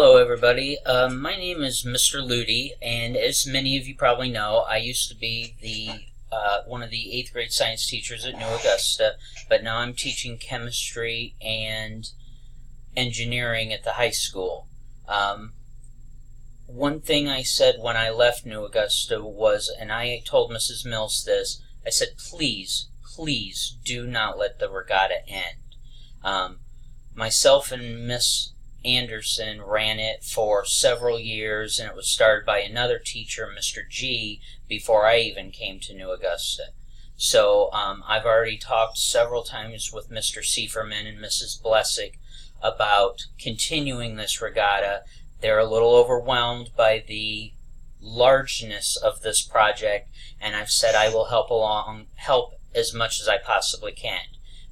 Hello everybody, my name is Mr. Ludi, and as many of you probably know, I used to be one of the 8th grade science teachers at New Augusta, but now I'm teaching chemistry and engineering at the high school. One thing I said when I left New Augusta was, and I told Mrs. Mills this, I said, please do not let the regatta end. Myself and Miss Anderson ran it for several years, and it was started by another teacher, Mr. G, before I even came to New Augusta. So I've already talked several times with Mr. Sieferman and Mrs. Blessick about continuing this regatta. They're a little overwhelmed by the largeness of this project, and I've said I will help as much as I possibly can.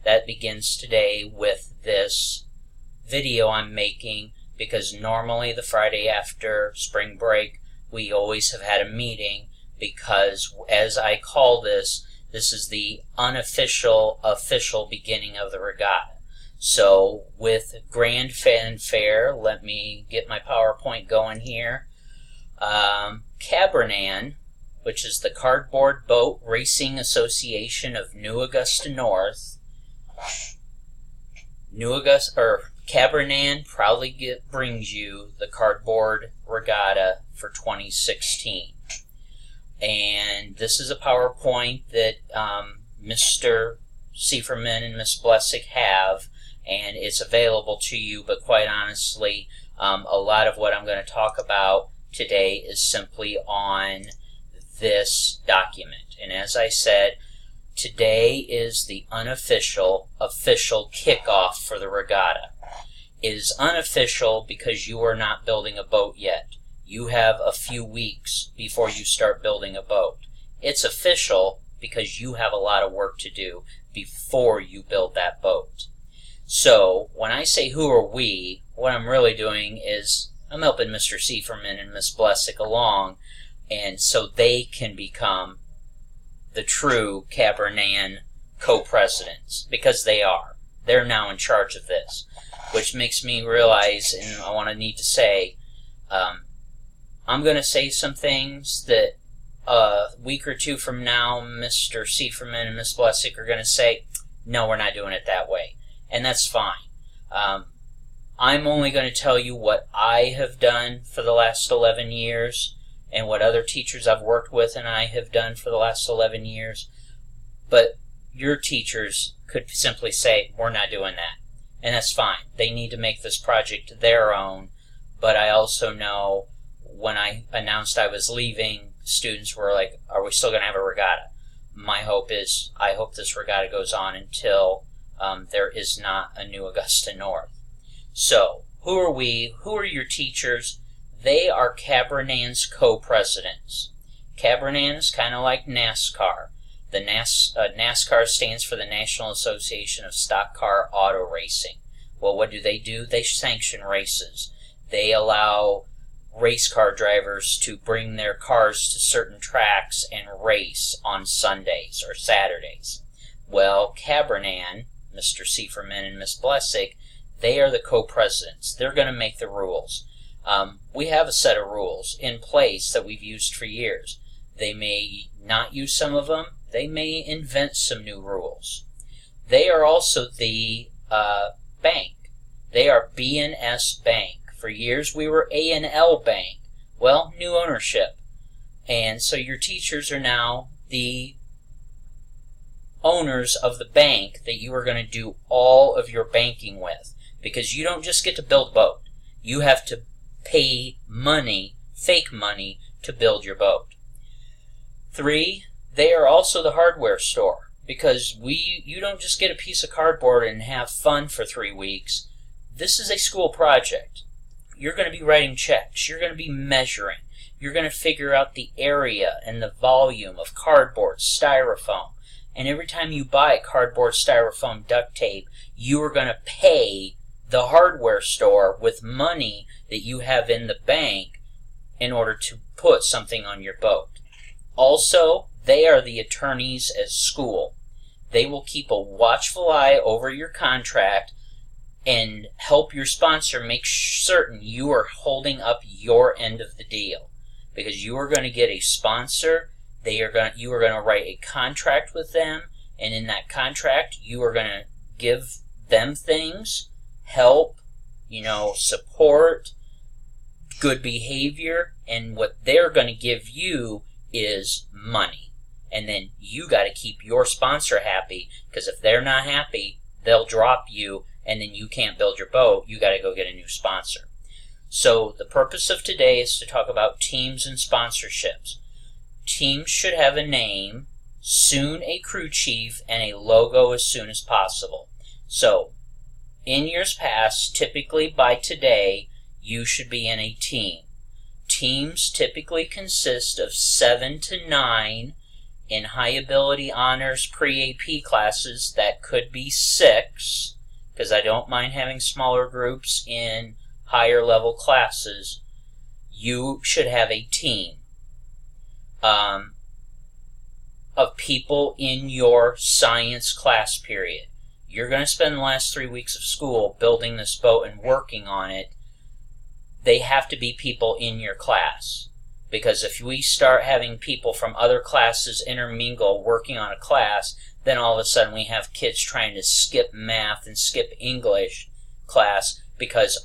That begins today with this video I'm making, because normally the Friday after spring break we always have had a meeting, because as I call this is the unofficial official beginning of the regatta. So with grand fanfare, let me get my PowerPoint going here. Cabernan, which is the Cardboard Boat Racing Association of New Augusta North, Cabernan proudly brings you the Cardboard Regatta for 2016. And this is a PowerPoint that Mr. Sieferman and Miss Blessick have, and it's available to you, but quite honestly, a lot of what I'm going to talk about today is simply on this document. And as I said, today is the official kickoff for the regatta. It is unofficial because you are not building a boat yet. You have a few weeks before you start building a boat. It's official because you have a lot of work to do before you build that boat. So when I say who are we, what I'm really doing is I'm helping Mr. Sieferman and Miss Blessick along, and so they can become the true Cabernan co-presidents, because they are. They're now in charge of this, which makes me realize, and I need to say, I'm going to say some things that a week or two from now, Mr. Sieferman and Miss Blessick are going to say, no, we're not doing it that way. And that's fine. I'm only going to tell you what I have done for the last 11 years, and what other teachers I've worked with and I have done for the last 11 years. But your teachers could simply say, we're not doing that. And that's fine. They need to make this project their own. But I also know when I announced I was leaving, students were like, are we still going to have a regatta? My hope is, I hope this regatta goes on until there is not a New Augusta North. So, who are we? Who are your teachers? They are Cabernan's co-presidents. Cabernan is kind of like NASCAR. The NASCAR stands for the National Association of Stock Car Auto Racing. Well, what do? They sanction races. They allow race car drivers to bring their cars to certain tracks and race on Sundays or Saturdays. Well, Cabernan, Mr. Sieferman and Miss Blessick, they are the co-presidents. They're going to make the rules. We have a set of rules in place that we've used for years. They may not use some of them. They may invent some new rules. They are also the bank. They are B&S Bank. For years we were A&L Bank. Well, new ownership. And so your teachers are now the owners of the bank that you are going to do all of your banking with. Because you don't just get to build a boat. You have to pay money, fake money, to build your boat. 3, they are also the hardware store, because you don't just get a piece of cardboard and have fun for 3 weeks. This is a school project. You're going to be writing checks. You're going to be measuring. You're going to figure out the area and the volume of cardboard, styrofoam. And every time you buy cardboard, styrofoam, duct tape, you are going to pay the hardware store with money that you have in the bank in order to put something on your boat. Also, they are the attorneys at school. They will keep a watchful eye over your contract and help your sponsor make certain you are holding up your end of the deal, because you are going to get a sponsor. You are going to write a contract with them, and in that contract you are going to give them things, help, support, good behavior, and what they're going to give you is money. And then you got to keep your sponsor happy, because if they're not happy, they'll drop you, and then you can't build your boat. You got to go get a new sponsor. So the purpose of today is to talk about teams and sponsorships. Teams should have a name, soon a crew chief, and a logo as soon as possible. So in years past, typically by today, you should be in a team. Teams typically consist of 7 to 9. In high ability honors pre-AP classes, that could be 6, because I don't mind having smaller groups in higher level classes. You should have a team of people in your science class period. You're going to spend the last 3 weeks of school building this boat and working on it. They have to be people in your class. Because if we start having people from other classes intermingle working on a class, then all of a sudden we have kids trying to skip math and skip English class because,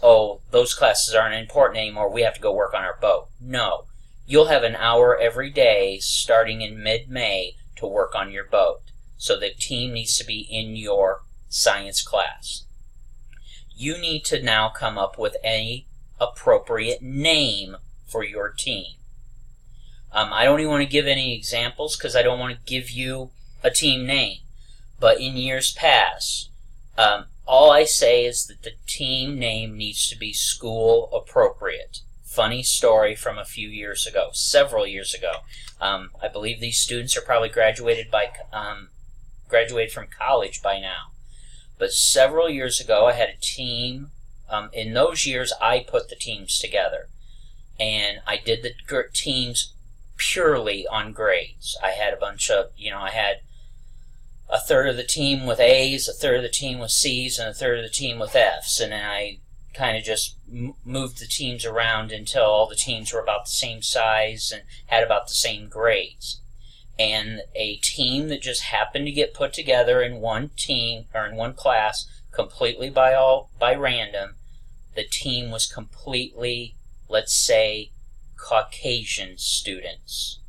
those classes aren't important anymore, we have to go work on our boat. No. You'll have an hour every day starting in mid-May to work on your boat. So the team needs to be in your science class. You need to now come up with an appropriate name for your team. I don't even want to give any examples because I don't want to give you a team name. But in years past, all I say is that the team name needs to be school appropriate. Funny story from a few years ago, several years ago. I believe these students are probably graduated from college by now. But several years ago, I had a team. In those years, I put the teams together. And I did the teams purely on grades. I had a bunch of, I had a third of the team with A's, a third of the team with C's, and a third of the team with F's. And then I kind of just moved the teams around until all the teams were about the same size and had about the same grades. And a team that just happened to get put together in one team or in one class completely by random, the team was completely, let's say, Caucasian students.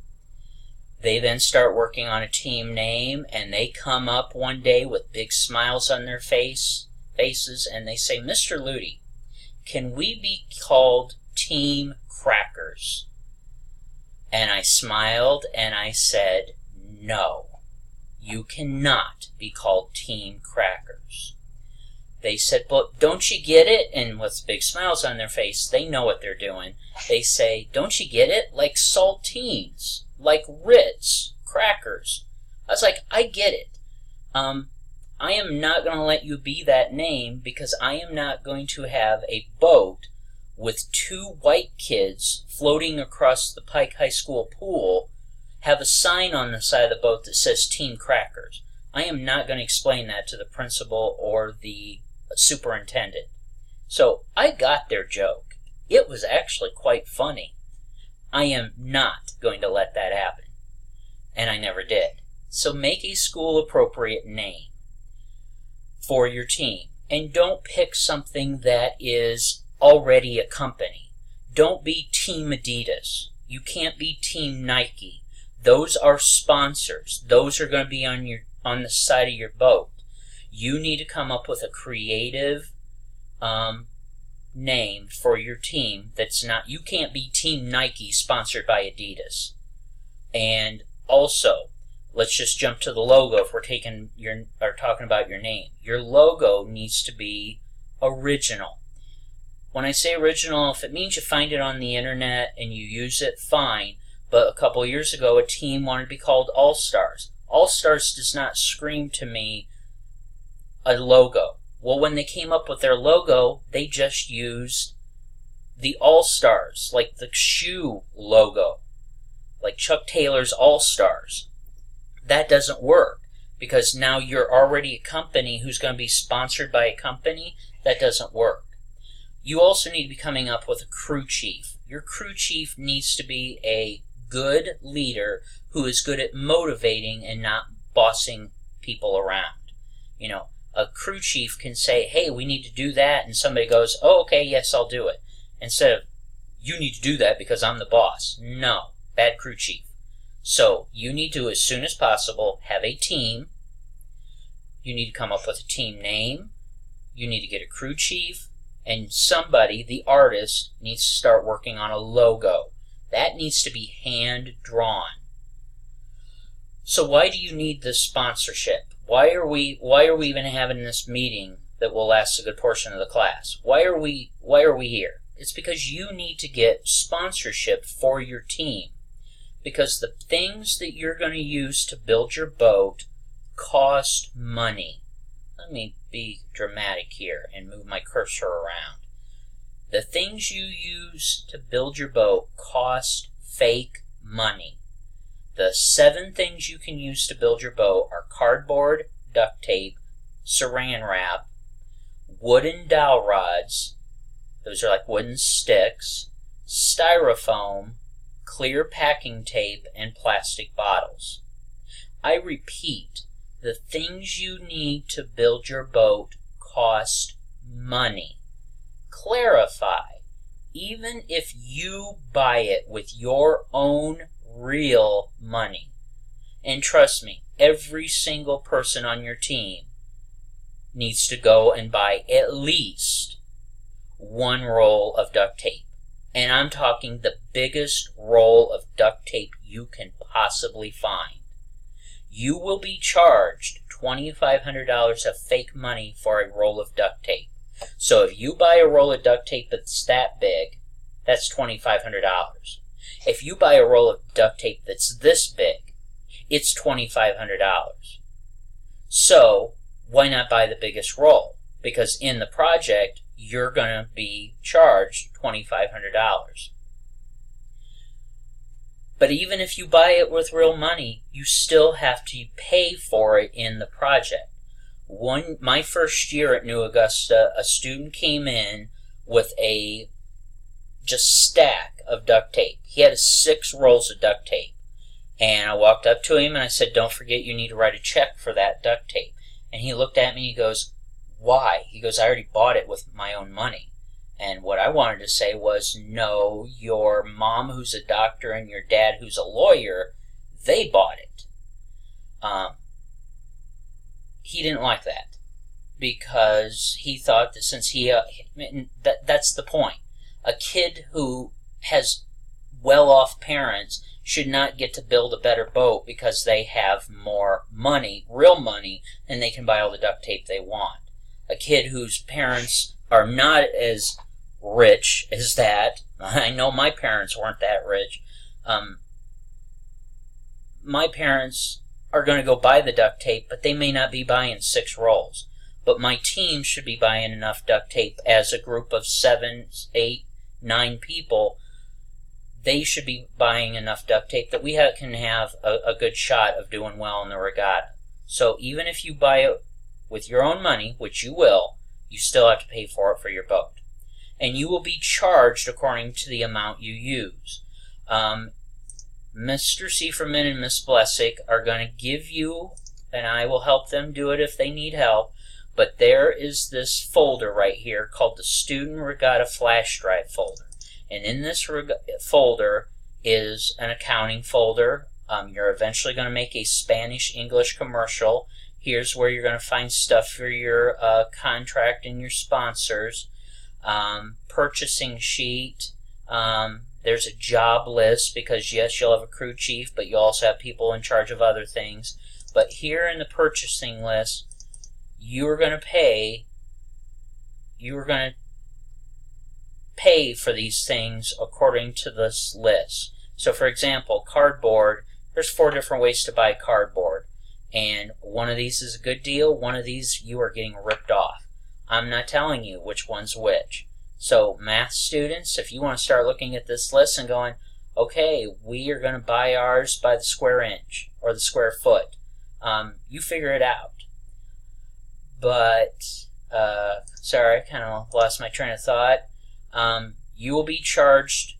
They then start working on a team name, and they come up one day with big smiles on their faces, and they say, "Mr. Luty, can we be called Team Crackers?" And I smiled and I said, "No, you cannot be called Team Crackers." They said, "But don't you get it?" And with big smiles on their face, they know what they're doing. They say, "Don't you get it? Like saltines, like Ritz, crackers." I was like, "I get it. I am not going to let you be that name because I am not going to have a boat with 2 white kids floating across the Pike High School pool have a sign on the side of the boat that says Team Crackers. I am not going to explain that to the principal or the superintendent." So I got their joke. It was actually quite funny. I am not going to let that happen. And I never did. So make a school-appropriate name for your team. And don't pick something that is already a company. Don't be Team Adidas. You can't be Team Nike. Those are sponsors. Those are going to be on the side of your boat. You need to come up with a creative name for your team that's not, you can't be Team Nike sponsored by Adidas. And also, let's just jump to the logo if we're talking about your name. Your logo needs to be original. When I say original, if it means you find it on the internet and you use it, fine. But a couple years ago, a team wanted to be called All Stars. All Stars does not scream to me a logo. Well, when they came up with their logo, they just used the All Stars, like the shoe logo, like Chuck Taylor's All Stars. That doesn't work because now you're already a company who's going to be sponsored by a company, That doesn't work. You also need to be coming up with a crew chief. Your crew chief needs to be a good leader who is good at motivating and not bossing people around. You know, a crew chief can say, hey, we need to do that, and somebody goes, oh, okay, yes, I'll do it. Instead of, you need to do that because I'm the boss. No, bad crew chief. So you need to, as soon as possible, have a team. You need to come up with a team name. You need to get a crew chief. And somebody, the artist, needs to start working on a logo. That needs to be hand-drawn. So why do you need this sponsorship? Why are we even having this meeting that will last a good portion of the class? Why are we here? It's because you need to get sponsorship for your team. Because the things that you're going to use to build your boat cost money. Let me be dramatic here and move my cursor around. The things you use to build your boat cost fake money. The 7 things you can use to build your boat are cardboard, duct tape, saran wrap, wooden dowel rods, those are like wooden sticks, styrofoam, clear packing tape, and plastic bottles. I repeat, the things you need to build your boat cost money. Clarify, even if you buy it with your own real money, and trust me, every single person on your team needs to go and buy at least 1 roll of duct tape. And I'm talking the biggest roll of duct tape you can possibly find. You will be charged $2,500 of fake money for a roll of duct tape. So if you buy a roll of duct tape that's that big, that's $2,500. If you buy a roll of duct tape that's this big, it's $2,500. So why not buy the biggest roll? Because in the project, you're going to be charged $2,500. But even if you buy it with real money, you still have to pay for it in the project. My first year at New Augusta, a student came in with a just stack of duct tape. He had 6 rolls of duct tape. And I walked up to him and I said, don't forget you need to write a check for that duct tape. And he looked at me and he goes, why? He goes, I already bought it with my own money. And what I wanted to say was, no, your mom who's a doctor and your dad who's a lawyer, they bought it. He didn't like that because he thought that since that's the point. A kid who has well-off parents should not get to build a better boat because they have more money, real money, and they can buy all the duct tape they want. A kid whose parents are not as rich as that, I know my parents weren't that rich, my parents are going to go buy the duct tape, but they may not be buying 6 rolls. But my team should be buying enough duct tape as a group of 7, 8, 9 people. They should be buying enough duct tape that we can have a good shot of doing well in the regatta. So even if you buy it with your own money, which you will, you still have to pay for it for your boat. And you will be charged according to the amount you use. Mr. Sieferman and Miss Blessick are going to give you, and I will help them do it if they need help, but there is this folder right here called the Student Regatta Flash Drive folder. And in this folder is an accounting folder. You're eventually going to make a Spanish-English commercial. Here's where you're going to find stuff for your contract and your sponsors. Purchasing sheet. There's a job list because, yes, you'll have a crew chief, but you also have people in charge of other things. But here in the purchasing list, you're going to pay for these things according to this list. So, for example, cardboard, there's 4 different ways to buy cardboard. And one of these is a good deal. One of these, you are getting ripped off. I'm not telling you which one's which. So, math students, if you want to start looking at this list and going, okay, we are going to buy ours by the square inch or the square foot, you figure it out. But sorry, I kind of lost my train of thought. You will be charged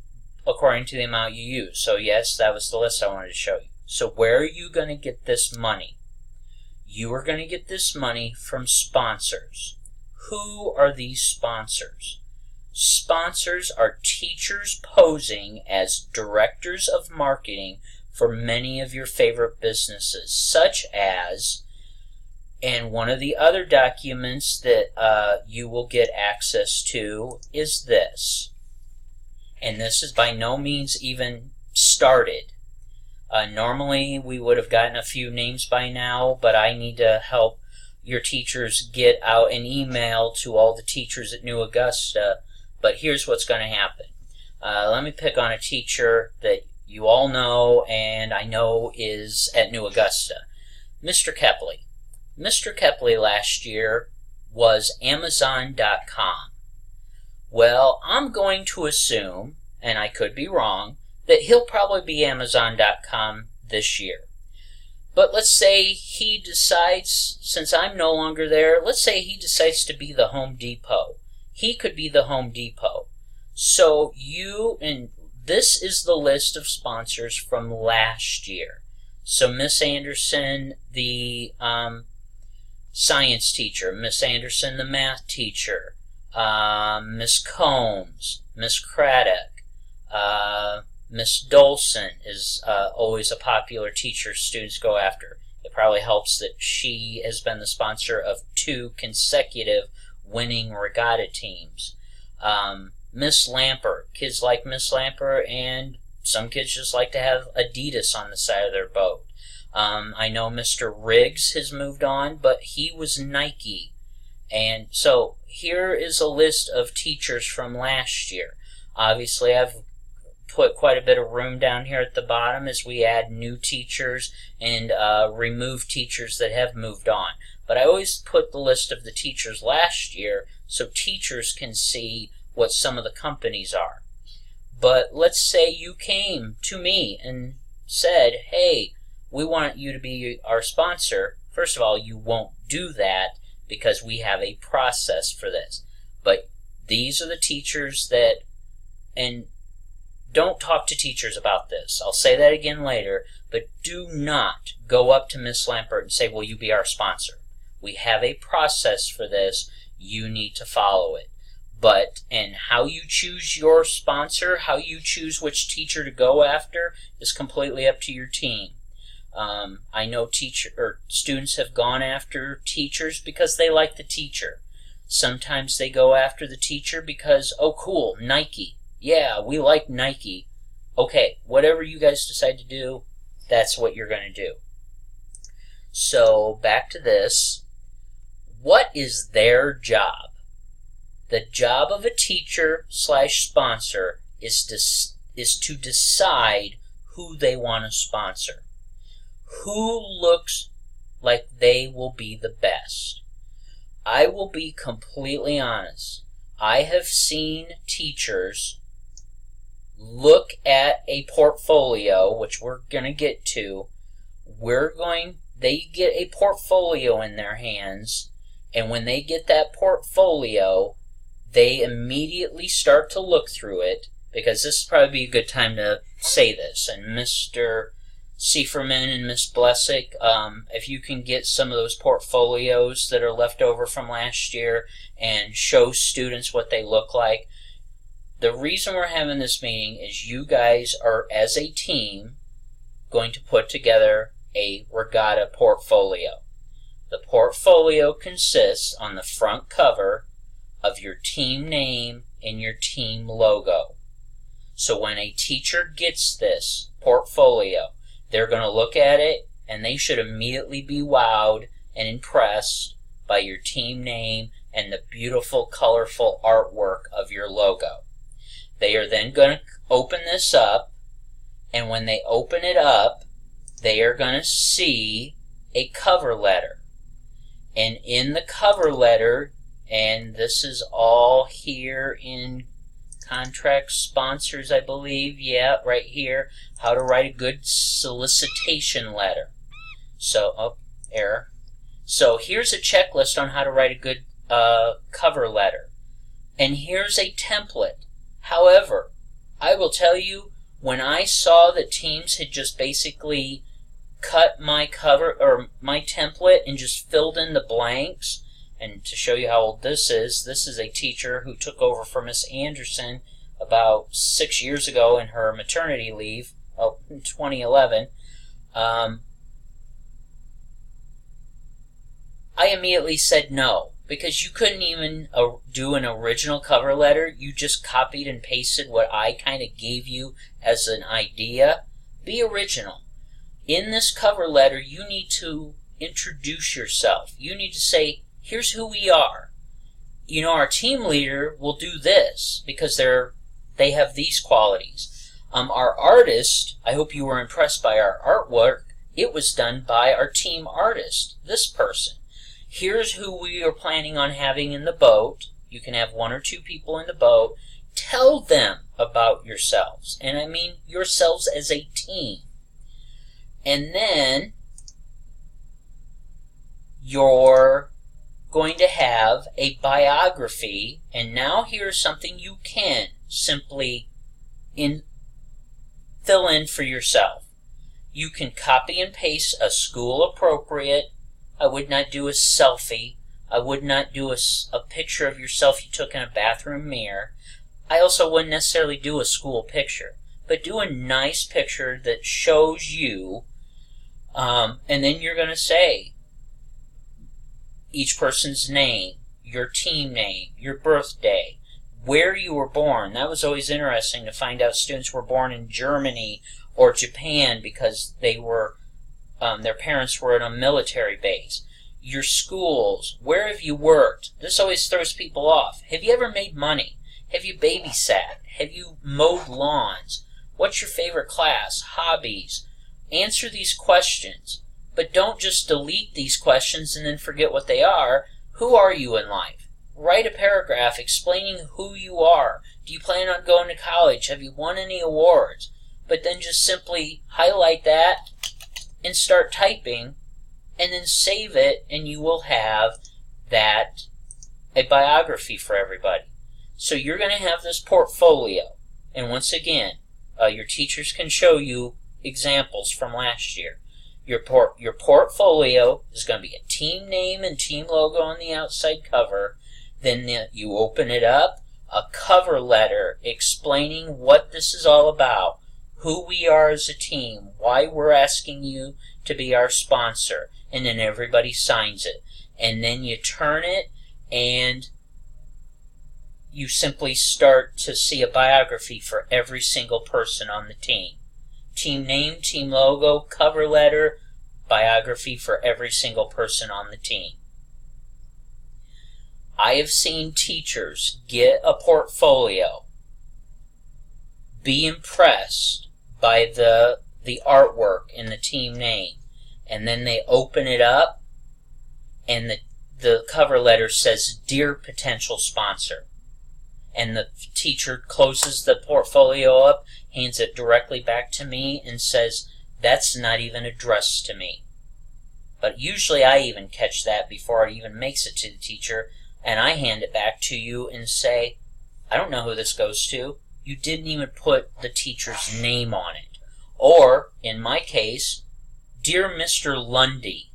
according to the amount you use. So yes, that was the list I wanted to show you. So where are you going to get this money? You are going to get this money from sponsors. Who are these sponsors? Sponsors are teachers posing as directors of marketing for many of your favorite businesses, such as, and one of the other documents that you will get access to is this. And this is by no means even started. Normally we would have gotten a few names by now, but I need to help your teachers get out an email to all the teachers at New Augusta. But here's what's going to happen. Let me pick on a teacher that you all know and I know is at New Augusta. Mr. Kepley. Mr. Kepley last year was Amazon.com. Well, I'm going to assume, and I could be wrong, that he'll probably be Amazon.com this year. But let's say he decides, since I'm no longer there, let's say he decides to be the Home Depot. He could be the Home Depot. So and this is the list of sponsors from last year. So Miss Anderson, the science teacher, Miss Anderson, the math teacher, Miss Combs, Miss Craddock, Miss Dolson is always a popular teacher students go after. It probably helps that she has been the sponsor of 2 consecutive winning regatta teams. Miss Lamper, kids like Miss Lamper, and some kids just like to have Adidas on the side of their boat. I know Mr. Riggs has moved on, but he was Nike. And so here is a list of teachers from last year. Obviously, I've put quite a bit of room down here at the bottom as we add new teachers and remove teachers that have moved on. But I always put the list of the teachers last year so teachers can see what some of the companies are. But let's say you came to me and said, hey, we want you to be our sponsor. First of all, you won't do that because we have a process for this. But these are the teachers that, and don't talk to teachers about this. I'll say that again later, but do not go up to Miss Lampert and say, will you be our sponsor? We have a process for this. You need to follow it. And how you choose your sponsor, how you choose which teacher to go after is completely up to your team. I know students have gone after teachers because they like the teacher. Sometimes they go after the teacher because, oh cool, Nike. Yeah, we like Nike. Okay, whatever you guys decide to do, that's what you're going to do. So back to this. What is their job? The job of a teacher/sponsor is to decide who they want to sponsor. Who looks like they will be the best? I will be completely honest. I have seen teachers look at a portfolio, which we're going to get to. They get a portfolio in their hands, and when they get that portfolio, they immediately start to look through it, because this would probably be a good time to say this. And Mr. Seiferman and Miss Blessick, if you can get some of those portfolios that are left over from last year and show students what they look like. The reason we're having this meeting is you guys are, as a team, going to put together a regatta portfolio. The portfolio consists on the front cover of your team name and your team logo. So when a teacher gets this portfolio, they're going to look at it and they should immediately be wowed and impressed by your team name and the beautiful, colorful artwork of your logo. They are then going to open this up, and when they open it up, they are going to see a cover letter. And in the cover letter, and this is all here in contract sponsors, I believe. Yeah, right here. How to write a good solicitation letter. So, error. So here's a checklist on how to write a good cover letter. And here's a template. However, I will tell you, when I saw that teams had just basically cut my cover or my template and just filled in the blanks, and to show you how old this is a teacher who took over for Miss Anderson about 6 years ago in her maternity leave, in 2011. I immediately said no, because you couldn't even do an original cover letter. You just copied and pasted what I kind of gave you as an idea. Be original. In this cover letter, you need to introduce yourself. You need to say, here's who we are. You know, our team leader will do this because they have these qualities. Our artist, I hope you were impressed by our artwork. It was done by our team artist, this person. Here's who we are planning on having in the boat. You can have 1 or 2 people in the boat. Tell them about yourselves, and I mean yourselves as a team. And then you're going to have a biography, and now here's something you can simply fill in for yourself. You can copy and paste a school appropriate. I would not do a selfie. I would not do a picture of yourself you took in a bathroom mirror. I also wouldn't necessarily do a school picture, but do a nice picture that shows you, and then you're going to say each person's name, your team name, your birthday, where you were born. That was always interesting to find out students were born in Germany or Japan because they were their parents were at a military base. Your schools, where have you worked? This always throws people off. Have you ever made money? Have you babysat? Have you mowed lawns? What's your favorite class? Hobbies? Answer these questions, but don't just delete these questions and then forget what they are. Who are you in life? Write a paragraph explaining who you are. Do you plan on going to college? Have you won any awards? But then just simply highlight that and start typing, and then save it, and you will have that, a biography for everybody. So you're going to have this portfolio, and once again, your teachers can show you examples from last year. Your portfolio is going to be a team name and team logo on the outside cover. Then you open it up, a cover letter explaining what this is all about, who we are as a team, why we're asking you to be our sponsor, and then everybody signs it. And then you turn it, and you simply start to see a biography for every single person on the team. Team name, team logo, cover letter, biography for every single person on the team. I have seen teachers get a portfolio, be impressed by the artwork and the team name, and then they open it up, and the cover letter says, "Dear potential sponsor." And the teacher closes the portfolio up, hands it directly back to me, and says, "That's not even addressed to me." But usually I even catch that before it even makes it to the teacher, and I hand it back to you and say, "I don't know who this goes to. You didn't even put the teacher's name on it." Or, in my case, "Dear Mr. Lundy,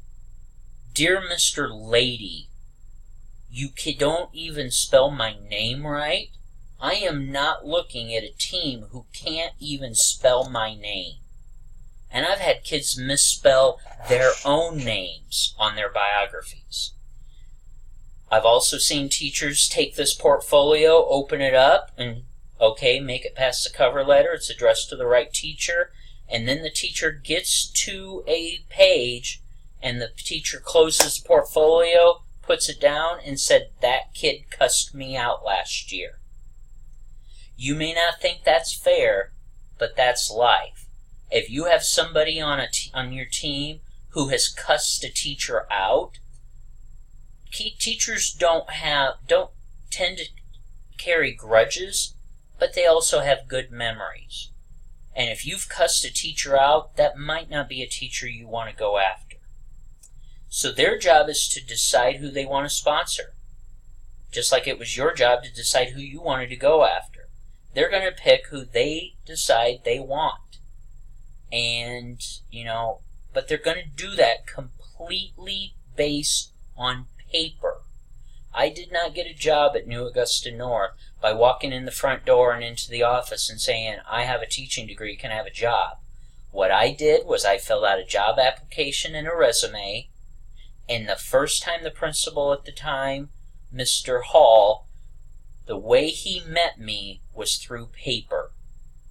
dear Mr. Lady, you don't even spell my name right. I am not looking at a team who can't even spell my name." And I've had kids misspell their own names on their biographies. I've also seen teachers take this portfolio, open it up, and okay, make it past the cover letter. It's addressed to the right teacher. And then the teacher gets to a page, and the teacher closes the portfolio, puts it down, and said, "That kid cussed me out last year." You may not think that's fair, but that's life. If you have somebody on your team who has cussed a teacher out, teachers don't tend to carry grudges, but they also have good memories. And if you've cussed a teacher out, that might not be a teacher you want to go after. So their job is to decide who they want to sponsor. just like it was your job to decide who you wanted to go after. They're going to pick who they decide they want. And, but they're going to do that completely based on paper. I did not get a job at New Augusta North by walking in the front door and into the office and saying, I have a teaching degree, can I have a job? What I did was I filled out a job application and a resume, and the first time the principal at the time, Mr. Hall, the way he met me was through paper.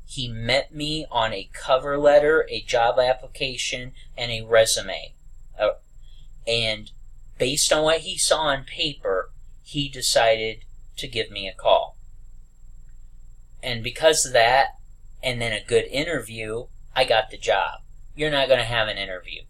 He met me on a cover letter, a job application, and a resume. And based on what he saw on paper, he decided to give me a call. And because of that, and then a good interview, I got the job. You're not going to have an interview.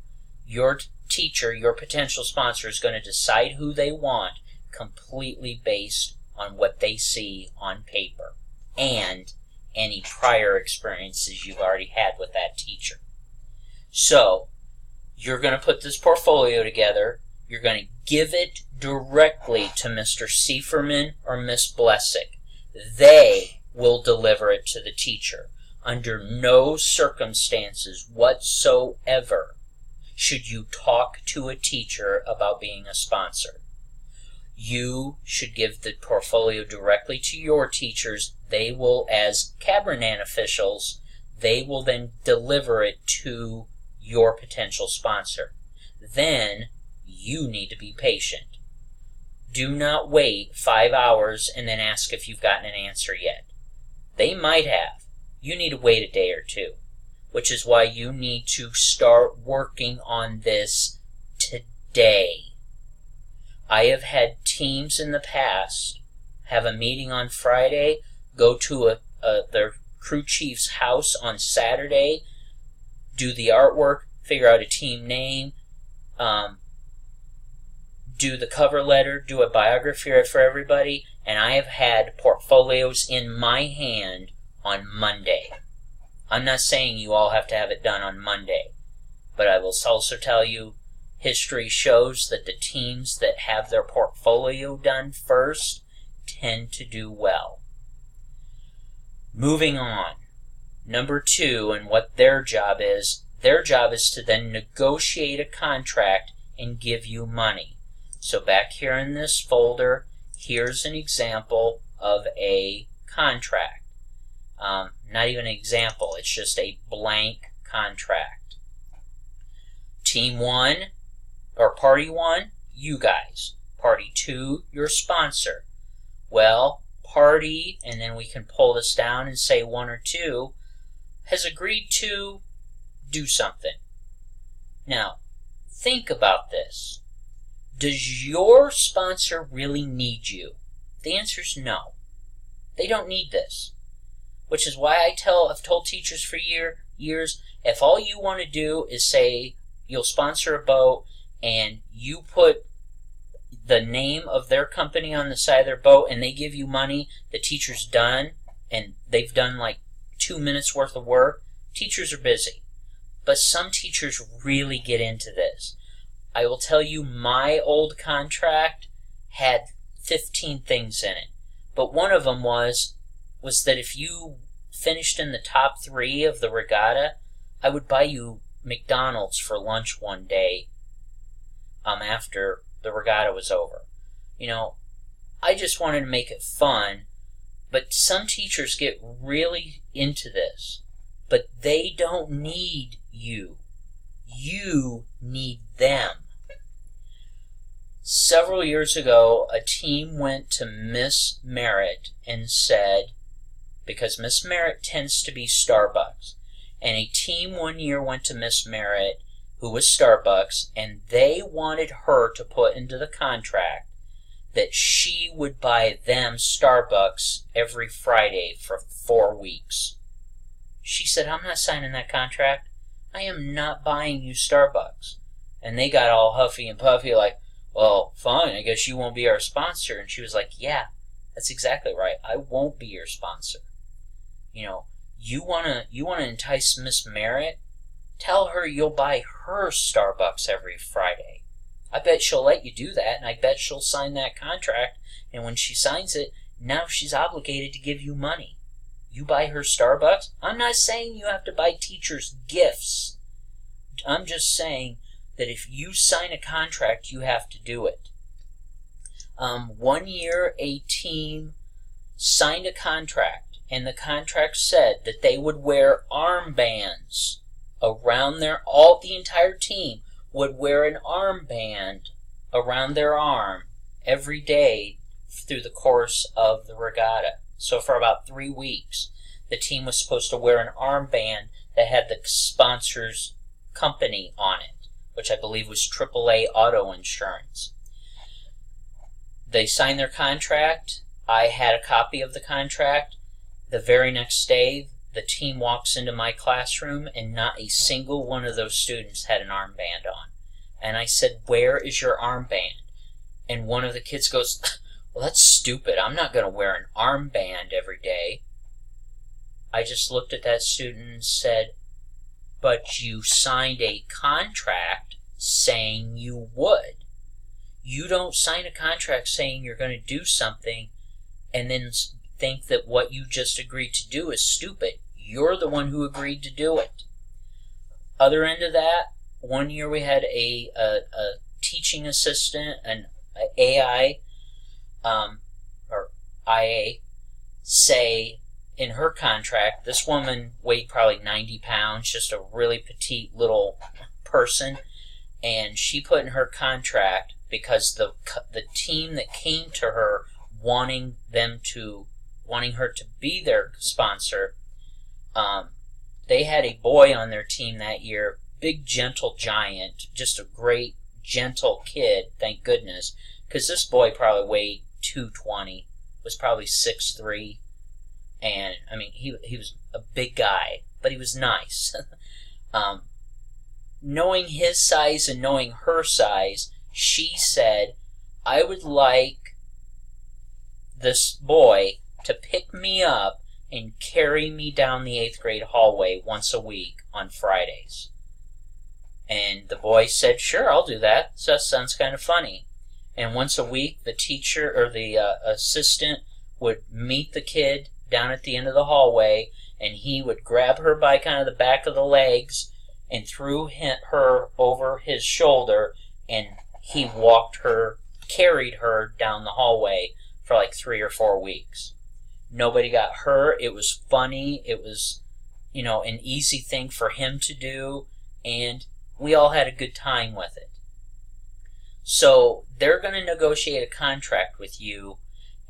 Your teacher, your potential sponsor, is going to decide who they want completely based on what they see on paper and any prior experiences you've already had with that teacher. So, you're going to put this portfolio together. You're going to give it directly to Mr. Seiferman or Miss Blessick. They will deliver it to the teacher. Under no circumstances whatsoever should you talk to a teacher about being a sponsor. You should give the portfolio directly to your teachers. They will, as Cabernet officials, they will then deliver it to your potential sponsor. Then you need to be patient. Do not wait 5 hours and then ask if you've gotten an answer yet. They might have. You need to wait a day or two, which is why you need to start working on this today. I have had teams in the past have a meeting on Friday, go to their crew chief's house on Saturday, do the artwork, figure out a team name, do the cover letter, do a biography for everybody, and I have had portfolios in my hand on Monday. I'm not saying you all have to have it done on Monday, but I will also tell you history shows that the teams that have their portfolio done first tend to do well. Moving on. Number 2, and what their job is to then negotiate a contract and give you money. So back here in this folder, here's an example of a contract. Not even an example, it's just a blank contract. Team 1, or Party 1, you guys. Party 2, your sponsor. Well, Party, and then we can pull this down and say 1 or 2, has agreed to do something. Now, think about this. Does your sponsor really need you? The answer is no. They don't need this. Which is why I've told teachers for years, if all you want to do is say you'll sponsor a boat and you put the name of their company on the side of their boat and they give you money, the teacher's done, and they've done like 2 minutes worth of work, teachers are busy. But some teachers really get into this. I will tell you, my old contract had 15 things in it. But one of them was that if you finished in the top 3 of the regatta, I would buy you McDonald's for lunch one day after the regatta was over. I just wanted to make it fun, but some teachers get really into this. But they don't need you. You need them. Several years ago, a team went to Miss Merritt and said, because Miss Merritt tends to be Starbucks, and a team one year went to Miss Merritt, who was Starbucks, and they wanted her to put into the contract that she would buy them Starbucks every Friday for 4 weeks. She said, I'm not signing that contract. I am not buying you Starbucks. And they got all huffy and puffy like, well, fine, I guess you won't be our sponsor. And she was like, yeah, that's exactly right. I won't be your sponsor. You wanna entice Miss Merritt? Tell her you'll buy her Starbucks every Friday. I bet she'll let you do that, and I bet she'll sign that contract, and when she signs it, now she's obligated to give you money. You buy her Starbucks. I'm not saying you have to buy teachers gifts. I'm just saying that if you sign a contract, you have to do it. 1 year, a team signed a contract, and the contract said that they would wear armbands around the entire team would wear an armband around their arm every day through the course of the regatta. So for about 3 weeks, the team was supposed to wear an armband that had the sponsor's company on it, which I believe was AAA Auto Insurance. They signed their contract. I had a copy of the contract. The very next day, the team walks into my classroom, and not a single one of those students had an armband on. And I said, "Where is your armband?" And one of the kids goes, "Well, that's stupid. I'm not going to wear an armband every day." I just looked at that student and said, "But you signed a contract saying you would. You don't sign a contract saying you're going to do something and then think that what you just agreed to do is stupid. You're the one who agreed to do it." Other end of that, 1 year we had a teaching assistant, an AI, or IA, say in her contract, this woman weighed probably 90 pounds, just a really petite little person, and she put in her contract, because the team that came to her wanting her to be their sponsor, they had a boy on their team that year, big gentle giant, just a great gentle kid, thank goodness, because this boy probably weighed 220, was probably 6'3", and I mean he was a big guy, but he was nice. Knowing his size and knowing her size, she said, "I would like this boy to pick me up and carry me down the 8th grade hallway once a week on Fridays." And the boy said, "Sure, I'll do that. So that sounds kind of funny." And once a week, the teacher or the assistant would meet the kid down at the end of the hallway, and he would grab her by kind of the back of the legs and threw her over his shoulder, and he carried her down the hallway for like 3 or 4 weeks. Nobody got hurt. It was funny. It was, an easy thing for him to do, and we all had a good time with it. So they're going to negotiate a contract with you,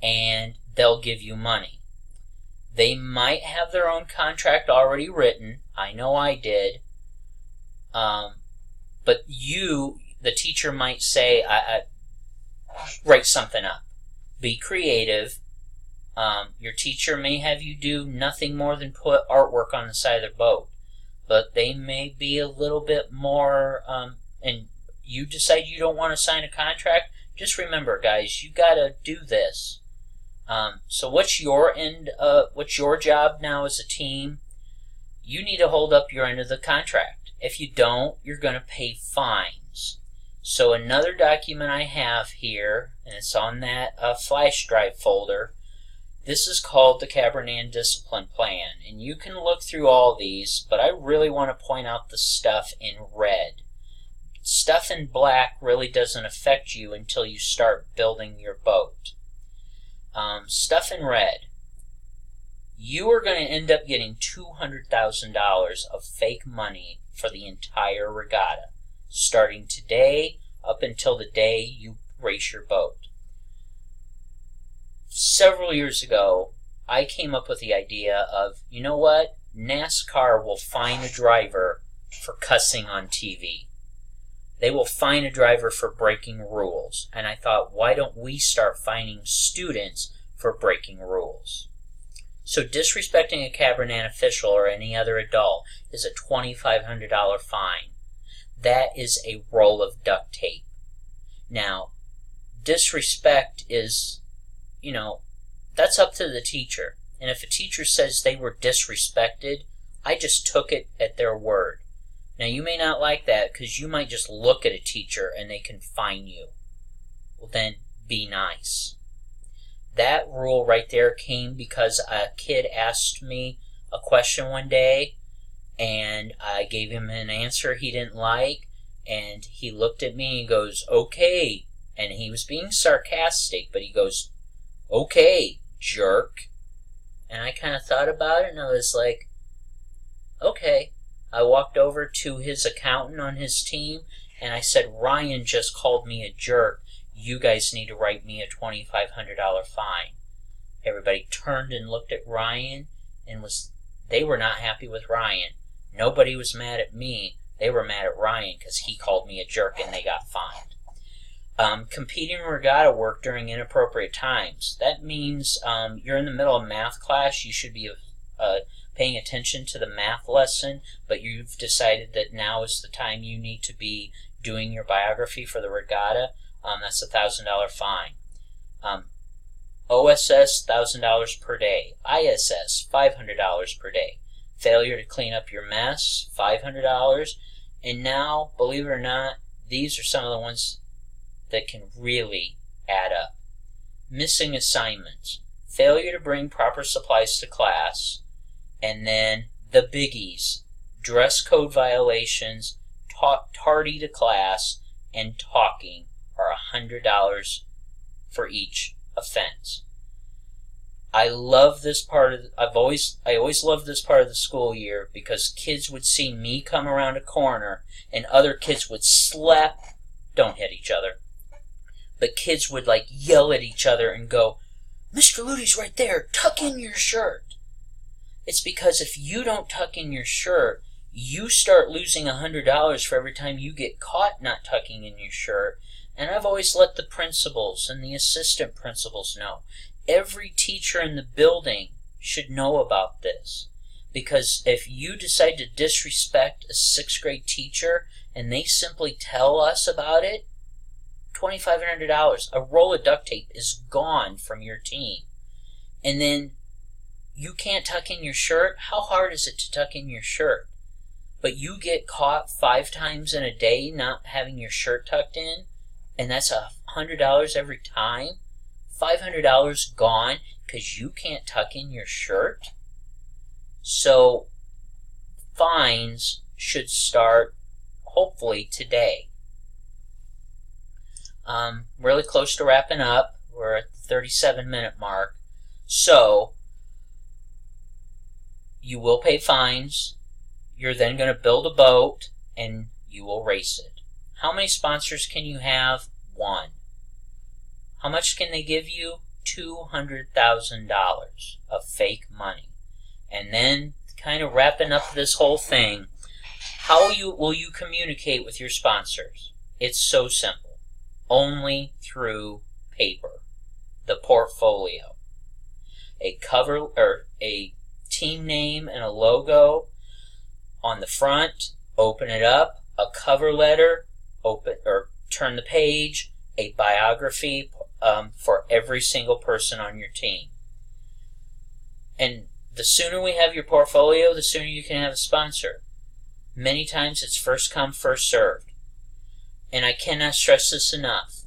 and they'll give you money. They might have their own contract already written. I know I did. But you, the teacher, might say, I write something up. Be creative. Your teacher may have you do nothing more than put artwork on the side of their boat. But they may be a little bit more, and you decide you don't want to sign a contract, just remember, guys, you got to do this. So what's your job now as a team? You need to hold up your end of the contract. If you don't, you're going to pay fines. So another document I have here, and it's on that flash drive folder, this is called the Cabernet Discipline Plan. And you can look through all these, but I really want to point out the stuff in red. Stuff in black really doesn't affect you until you start building your boat. Stuff in red. You are going to end up getting $200,000 of fake money for the entire regatta, starting today up until the day you race your boat. Several years ago, I came up with the idea of, you know what? NASCAR will fine a driver for cussing on TV. They will fine a driver for breaking rules. And I thought, why don't we start fining students for breaking rules? So disrespecting a Cabernet official or any other adult is a $2,500 fine. That is a roll of duct tape. Now, disrespect is, that's up to the teacher. And if a teacher says they were disrespected, I just took it at their word. Now, you may not like that because you might just look at a teacher and they can fine you. Well, then be nice. That rule right there came because a kid asked me a question one day, and I gave him an answer he didn't like, and he looked at me and goes, "Okay." And he was being sarcastic, but he goes, "Okay, jerk." And I kind of thought about it, and I was like, okay. I walked over to his accountant on his team, and I said, "Ryan just called me a jerk. You guys need to write me a $2,500 fine." Everybody turned and looked at Ryan, and they were not happy with Ryan. Nobody was mad at me. They were mad at Ryan because he called me a jerk and they got fined. Competing regatta work during inappropriate times. That means you're in the middle of math class. You should be paying attention to the math lesson, but you've decided that now is the time you need to be doing your biography for the regatta. That's a $1,000 fine. OSS, $1,000 per day. ISS, $500 per day. Failure to clean up your mess, $500. And now, believe it or not, these are some of the ones that can really add up. Missing assignments. Failure to bring proper supplies to class. And then the biggies. Dress code violations, tardy to class, and talking are $100 for each offense. I love this part of I always loved this part of the school year because kids would see me come around a corner and other kids would don't hit each other, but kids would like yell at each other and go, "Mr. Luty's right there, tuck in your shirt." It's because if you don't tuck in your shirt, you start losing $100 for every time you get caught not tucking in your shirt. And I've always let the principals and the assistant principals know. Every teacher in the building should know about this. Because if you decide to disrespect a 6th grade teacher and they simply tell us about it, $2,500, a roll of duct tape is gone from your team. And then you can't tuck in your shirt. How hard is it to tuck in your shirt? But you get caught 5 times in a day not having your shirt tucked in, and that's $100 every time. $500 gone because you can't tuck in your shirt. So fines should start hopefully today. Really close to wrapping up. We're at the 37-minute mark. So you will pay fines. You're then going to build a boat and you will race it. How many sponsors can you have? 1. How much can they give you? $200,000 of fake money. And then, kind of wrapping up this whole thing, how will you communicate with your sponsors? It's so simple. Only through paper. The portfolio. A cover or a team name and a logo on the front. Open it up. A cover letter. Turn the page. A biography for every single person on your team. And the sooner we have your portfolio, the sooner you can have a sponsor. Many times it's first come, first served. And I cannot stress this enough.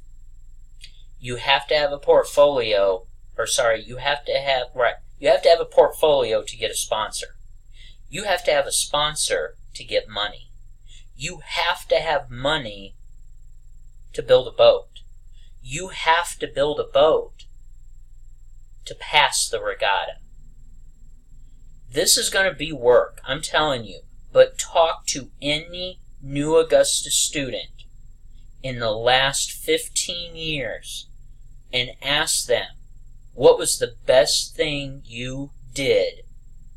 You have to have a portfolio, you have to have a portfolio to get a sponsor. You have to have a sponsor to get money. You have to have money to build a boat. You have to build a boat to pass the regatta. This is going to be work, I'm telling you, but talk to any new Augusta student in the last 15 years and ask them, what was the best thing you did?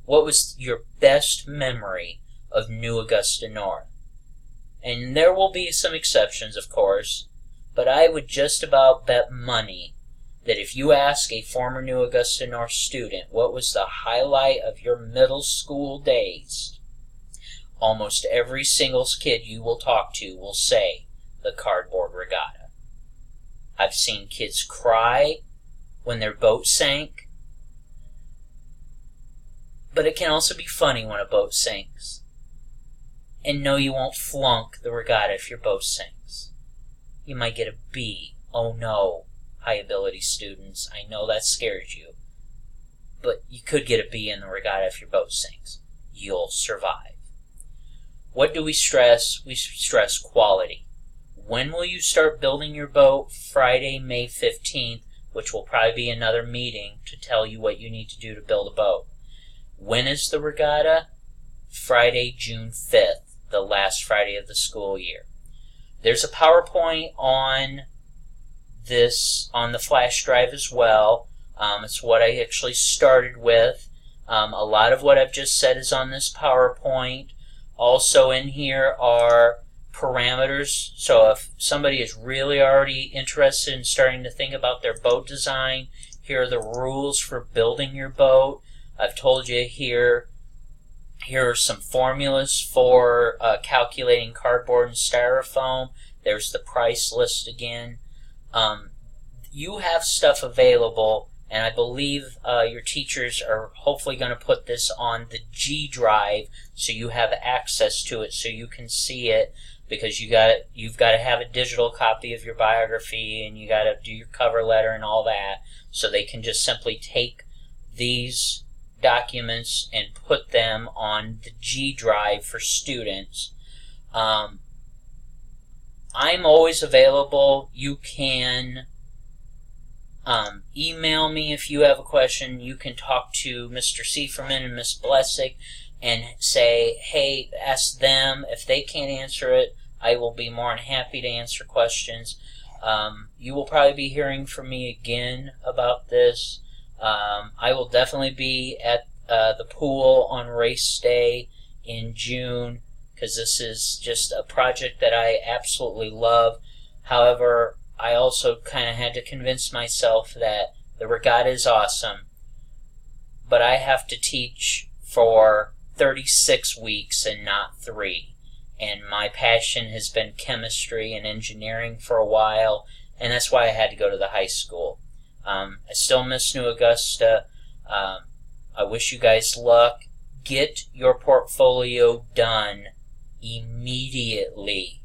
What was your best memory of New Augusta North? And there will be some exceptions, of course, but I would just about bet money that if you ask a former New Augusta North student what was the highlight of your middle school days, almost every single kid you will talk to will say the Cardboard Regatta. I've seen kids cry when their boat sank, but it can also be funny when a boat sinks. And no, you won't flunk the regatta if your boat sinks. You might get a B. Oh no, high ability students, I know that scares you. But you could get a B in the regatta if your boat sinks. You'll survive. What do we stress? We stress quality. When will you start building your boat? Friday, May 15th, which will probably be another meeting to tell you what you need to do to build a boat. When is the regatta? Friday, June 5th, the last Friday of the school year. There's a PowerPoint on this, on the flash drive as well. It's what I actually started with. A lot of what I've just said is on this PowerPoint. Also in here are parameters. So if somebody is really already interested in starting to think about their boat design, here are the rules for building your boat. I've told you here are some formulas for calculating cardboard and styrofoam. There's the price list again. You have stuff available, and I believe your teachers are hopefully going to put this on the G drive so you have access to it so you can see it, because you've got to have a digital copy of your biography, and you got to do your cover letter and all that, so they can just simply take these documents and put them on the G drive for students. I'm always available. You can email me if you have a question. You can talk to Mr. Seiferman and Miss Blessick and say, hey, ask them. If they can't answer it, I will be more than happy to answer questions. You will probably be hearing from me again about this. I will definitely be at the pool on race day in June, because this is just a project that I absolutely love. However, I also kind of had to convince myself that the regatta is awesome, but I have to teach for 36 weeks and not 3. And my passion has been chemistry and engineering for a while, and that's why I had to go to the high school. I still miss New Augusta. I wish you guys luck. Get your portfolio done immediately.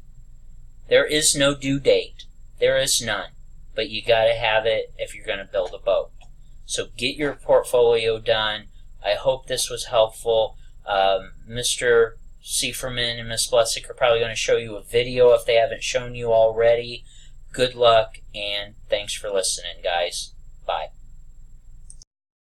There is no due date. There is none. But you got to have it if you're going to build a boat. So get your portfolio done. I hope this was helpful. Mr. Seiferman and Miss Blessick are probably going to show you a video if they haven't shown you already. Good luck, and thanks for listening, guys. Bye.